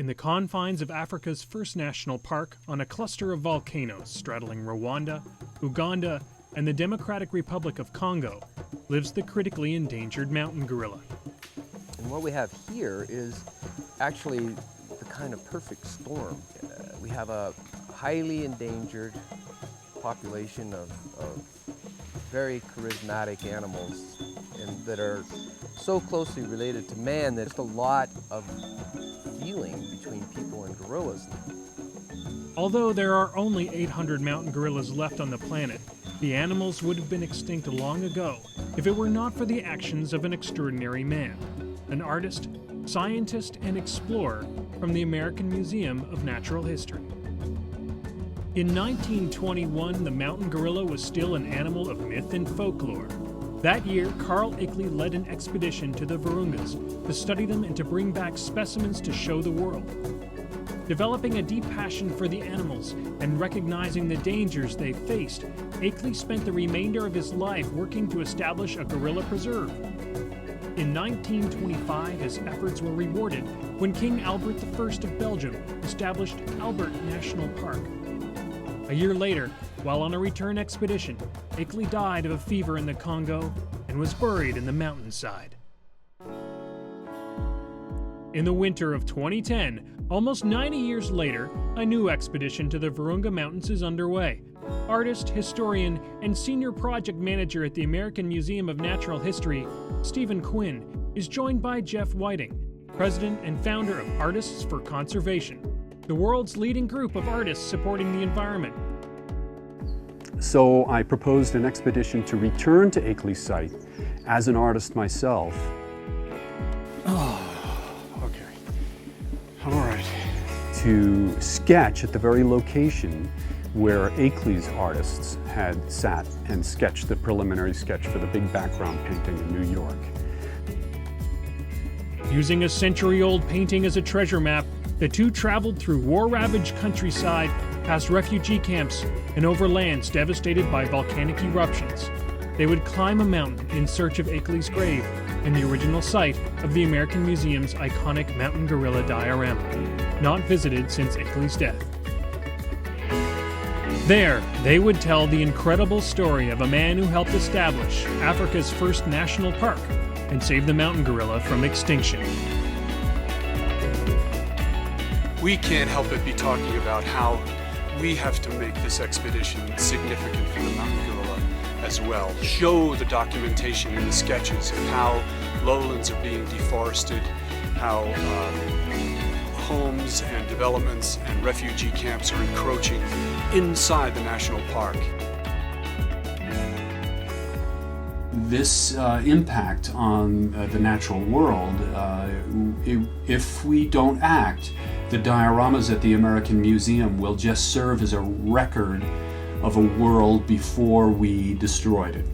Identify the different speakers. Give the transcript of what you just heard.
Speaker 1: In the confines of Africa's first national park, on a cluster of volcanoes straddling Rwanda, Uganda, and the Democratic Republic of Congo, lives the critically endangered mountain gorilla.
Speaker 2: And what we have here is actually the kind of perfect storm. We have a highly endangered population of very charismatic animals that are so closely related to man that there's a lot of feeling between people and gorillas.
Speaker 1: Although there are only 800 mountain gorillas left on the planet, the animals would have been extinct long ago if it were not for the actions of an extraordinary man, an artist, scientist, and explorer from the American Museum of Natural History. In 1921, the mountain gorilla was still an animal of myth and folklore. That year, Carl Ickley led an expedition to the Virungas to study them and to bring back specimens to show the world. Developing a deep passion for the animals and recognizing the dangers they faced, Ickley spent the remainder of his life working to establish a gorilla preserve. In 1925, his efforts were rewarded when King Albert I of Belgium established Albert National Park. A year later, while on a return expedition, Ickley died of a fever in the Congo and was buried in the mountainside. In the winter of 2010, almost 90 years later, a new expedition to the Virunga Mountains is underway. Artist, historian, and senior project manager at the American Museum of Natural History, Stephen Quinn, is joined by Jeff Whiting, president and founder of Artists for Conservation, the world's leading group of artists supporting the environment.
Speaker 3: So I proposed an expedition to return to Ickley's site as an artist myself. All right. To sketch at the very location where Ickley's artists had sat and sketched the preliminary sketch for the big background painting in New York.
Speaker 1: Using a century-old painting as a treasure map, the two traveled through war-ravaged countryside, past refugee camps, and over lands devastated by volcanic eruptions. They would climb a mountain in search of Ickley's grave and the original site of the American Museum's iconic mountain gorilla diorama, not visited since Ickley's death. There, they would tell the incredible story of a man who helped establish Africa's first national park and save the mountain gorilla from extinction.
Speaker 4: We can't help but be talking about how we have to make this expedition significant for the mountain gorilla as well. Show the documentation in the sketches of how lowlands are being deforested, how homes and developments and refugee camps are encroaching inside the national park.
Speaker 3: This impact on the natural world, if we don't act, the dioramas at the American Museum will just serve as a record of a world before we destroyed it.